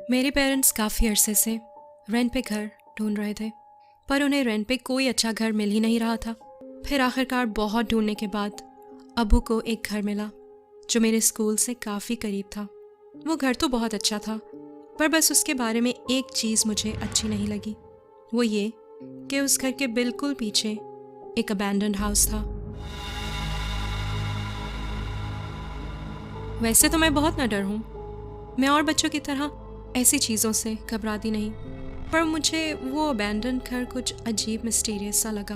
मेरे पेरेंट्स काफ़ी अरसे से रेंट पे घर ढूंढ रहे थे, पर उन्हें रेंट पे कोई अच्छा घर मिल ही नहीं रहा था। फिर आखिरकार बहुत ढूंढने के बाद अब्बू को एक घर मिला जो मेरे स्कूल से काफ़ी करीब था। वो घर तो बहुत अच्छा था, पर बस उसके बारे में एक चीज़ मुझे अच्छी नहीं लगी। वो ये कि उस घर के बिल्कुल पीछे एक अबैंडन्ड हाउस था। वैसे तो मैं बहुत नडर हूँ, मैं और बच्चों की तरह ऐसी चीज़ों से घबराती नहीं, पर मुझे वो अबैंडन घर कुछ अजीब मिस्टीरियस सा लगा।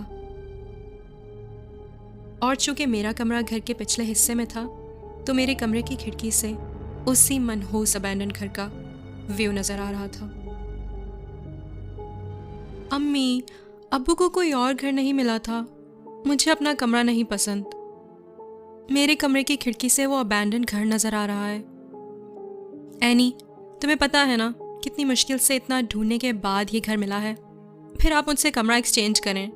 और चूंकि मेरा कमरा घर के पिछले हिस्से में था, तो मेरे कमरे की खिड़की से उसी मनहूस अबैंडन घर का व्यू नज़र आ रहा था। अम्मी, अब्बू को कोई और घर नहीं मिला था। मुझे अपना कमरा नहीं पसंद। मेरे कमरे की खिड़की से वो अबैंडन घर नज़र आ रहा है। एनी, तुम्हें पता है ना कितनी मुश्किल से इतना ढूंढने के बाद ये घर मिला है। फिर आप मुझसे कमरा एक्सचेंज करें।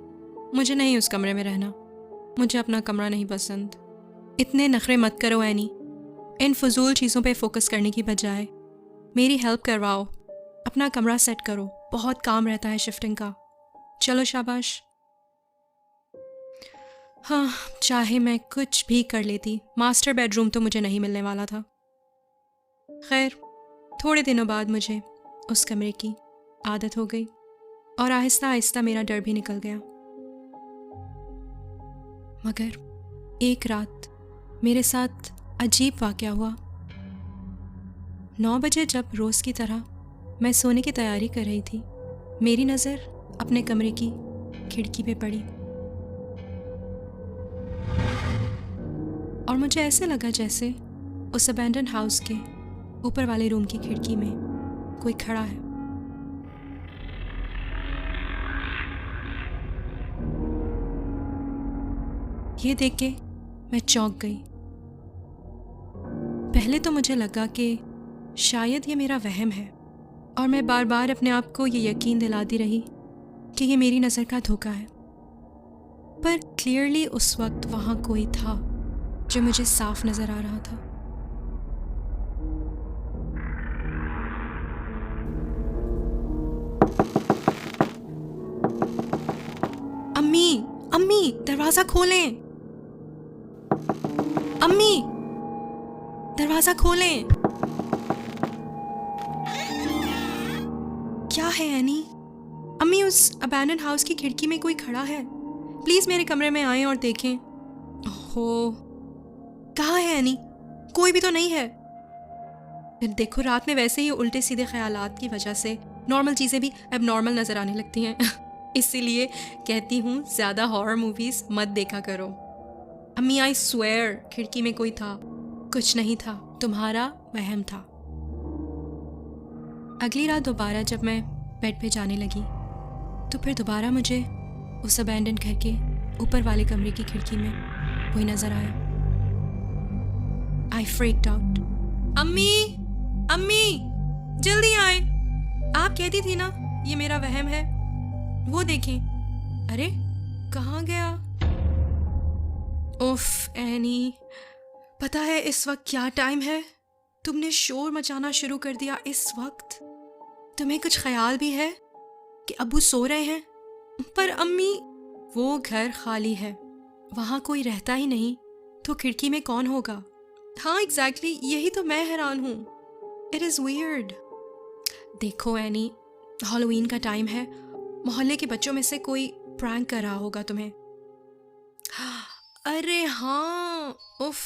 मुझे नहीं उस कमरे में रहना। मुझे अपना कमरा नहीं पसंद। इतने नखरे मत करो एनी। इन फजूल चीज़ों पे फोकस करने की बजाय मेरी हेल्प करवाओ। अपना कमरा सेट करो, बहुत काम रहता है शिफ्टिंग का। चलो शाबाश। हाँ, चाहे मैं कुछ भी कर लेती, मास्टर बेडरूम तो मुझे नहीं मिलने वाला था। खैर, थोड़े दिनों बाद मुझे उस कमरे की आदत हो गई और आहिस्ता आहिस्ता मेरा डर भी निकल गया। मगर एक रात मेरे साथ अजीब वाक़या हुआ। 9 बजे जब रोज़ की तरह मैं सोने की तैयारी कर रही थी, मेरी नज़र अपने कमरे की खिड़की पे पड़ी और मुझे ऐसे लगा जैसे उस अबैंडन हाउस के ऊपर वाले रूम की खिड़की में कोई खड़ा है। ये देख के मैं चौंक गई। पहले तो मुझे लगा कि शायद ये मेरा वहम है और मैं बार बार अपने आप को ये यकीन दिलाती रही कि ये मेरी नज़र का धोखा है। पर क्लियरली उस वक्त वहाँ कोई था जो मुझे साफ नज़र आ रहा था। अम्मी, अम्मी, दरवाज़ा खोलें। अम्मी, दरवाज़ा खोलें। क्या है एनी? अम्मी, उस अबैंडन हाउस की खिड़की में कोई खड़ा है। प्लीज़ मेरे कमरे में आएं और देखें। ओहो, कहाँ है एनी? कोई भी तो नहीं है। देखो, रात में वैसे ही उल्टे सीधे ख्यालात की वजह से नॉर्मल चीज़ें भी अब नॉर्मल नज़र आने लगती हैं। इसीलिए कहती हूँ ज़्यादा हॉरर मूवीज़ मत देखा करो। अम्मी, आई स्वेयर खिड़की में कोई था। कुछ नहीं था, तुम्हारा वहम था। अगली रात दोबारा जब मैं बेड पे जाने लगी, तो फिर दोबारा मुझे उस अबैंडन घर के ऊपर वाले कमरे की खिड़की में कोई नज़र आया। आई फ्रीक्ड आउट। अम्मी, अम्मी, जल्दी आए। आप कहती थी ना ये मेरा वहम है। वो देखें। अरे, कहाँ गया? उफ एनी, पता है इस वक्त क्या टाइम है? तुमने शोर मचाना शुरू कर दिया इस वक्त। तुम्हें कुछ ख्याल भी है कि अब्बू सो रहे हैं? पर अम्मी, वो घर खाली है, वहाँ कोई रहता ही नहीं, तो खिड़की में कौन होगा? हाँ एग्जैक्टली, यही तो मैं हैरान हूँ। It is weird. देखो एनी, हैलोवीन का टाइम है। मोहल्ले के बच्चों में से कोई प्रैंक कर रहा होगा तुम्हें। अरे हाँ, उफ,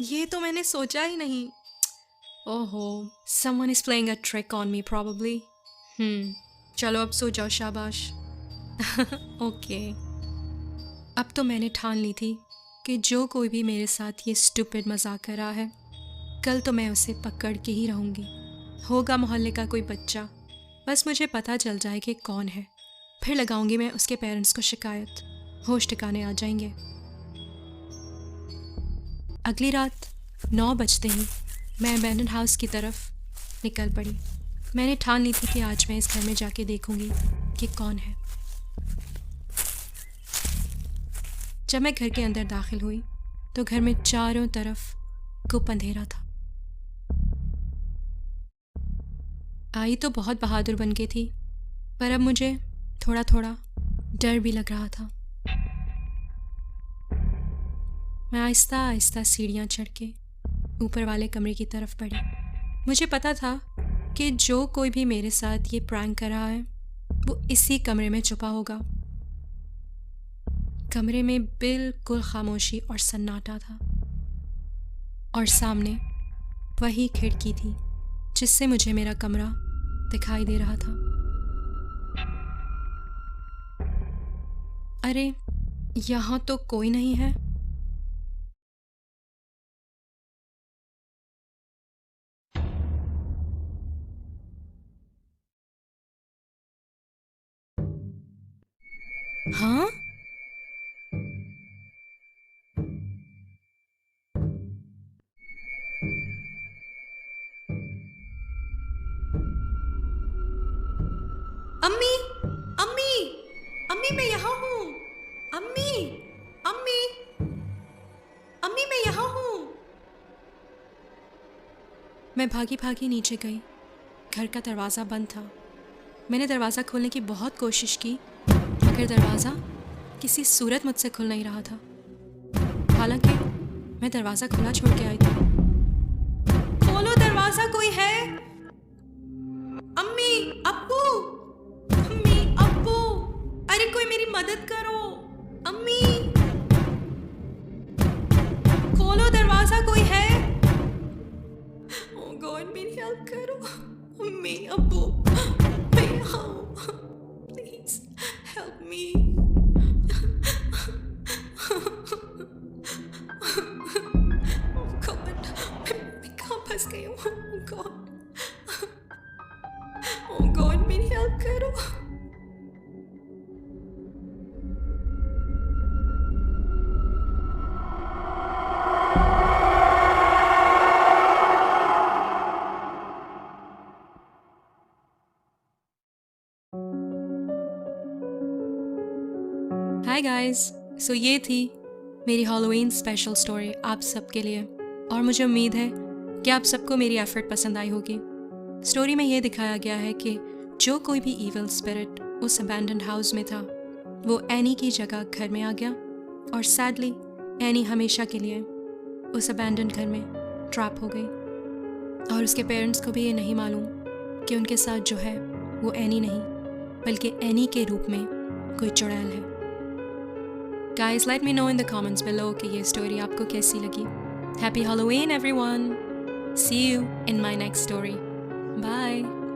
ये तो मैंने सोचा ही नहीं। ओहो, someone is playing a trick on me probably. चलो अब सो जाओ, शाबाश। ओके। अब तो मैंने ठान ली थी कि जो कोई भी मेरे साथ ये स्टूपिड मजाक कर रहा है, कल तो मैं उसे पकड़ के ही रहूँगी। होगा मोहल्ले का कोई बच्चा, बस मुझे पता चल जाए कि कौन है, फिर लगाऊंगी मैं उसके पेरेंट्स को शिकायत। होश ठिकाने आ जाएंगे। अगली रात 9 बजते ही मैं अबैंडन हाउस की तरफ निकल पड़ी। मैंने ठान ली थी कि आज मैं इस घर में जाके देखूंगी कि कौन है। जब मैं घर के अंदर दाखिल हुई तो घर में चारों तरफ गुप अंधेरा था। आई तो बहुत बहादुर बन के थी, पर अब मुझे थोड़ा थोड़ा डर भी लग रहा था। मैं आहिस्ता आहिस्ता सीढ़ियाँ चढ़ के ऊपर वाले कमरे की तरफ बढ़ी। मुझे पता था कि जो कोई भी मेरे साथ ये प्रैंक कर रहा है वो इसी कमरे में छुपा होगा। कमरे में बिल्कुल खामोशी और सन्नाटा था, और सामने वही खिड़की थी जिससे मुझे मेरा कमरा दिखाई दे रहा था। अरे, यहाँ तो कोई नहीं है। हाँ, अम्मी, अम्मी, अम्मी मैं यहाँ हूँ। अम्मी, अम्मी, अम्मी मैं यहाँ हूँ। मैं भागी भागी नीचे गई। घर का दरवाज़ा बंद था। मैंने दरवाज़ा खोलने की बहुत कोशिश की, मगर दरवाज़ा किसी सूरत मुझसे खुल नहीं रहा था। हालांकि मैं दरवाज़ा खुला छोड़ के आई थी। खोलो दरवाज़ा, कोई है? अम्मी, अब्बू, अम्मी, अब्बू, अरे कोई मेरी मदद करो। अम्मी, खोलो दरवाज़ा, कोई है? ओह गॉड, मेरी हेल्प करो। अम्मी, अब्बू, मैं यहाँ हूँ। Please help me. गॉड, मैं कहाँ फंस गई हूँ? गॉड, ओह गॉड, मेरी हेल्प करो। हाय गाइस, सो ये थी मेरी हैलोवीन स्पेशल स्टोरी आप सबके लिए, और मुझे उम्मीद है कि आप सबको मेरी एफर्ट पसंद आई होगी। स्टोरी में ये दिखाया गया है कि जो कोई भी इविल स्पिरिट उस अबैंडन्ड हाउस में था वो एनी की जगह घर में आ गया, और सैडली एनी हमेशा के लिए उस अबैंडन्ड घर में ट्रैप हो गई। और उसके पेरेंट्स को भी ये नहीं मालूम कि उनके साथ जो है वो एनी नहीं बल्कि एनी के रूप में कोई चुड़ैल है। Guys, let me know in the comments below कि ये स्टोरी आपको कैसी लगी। Happy Halloween everyone! See you in my next story. Bye!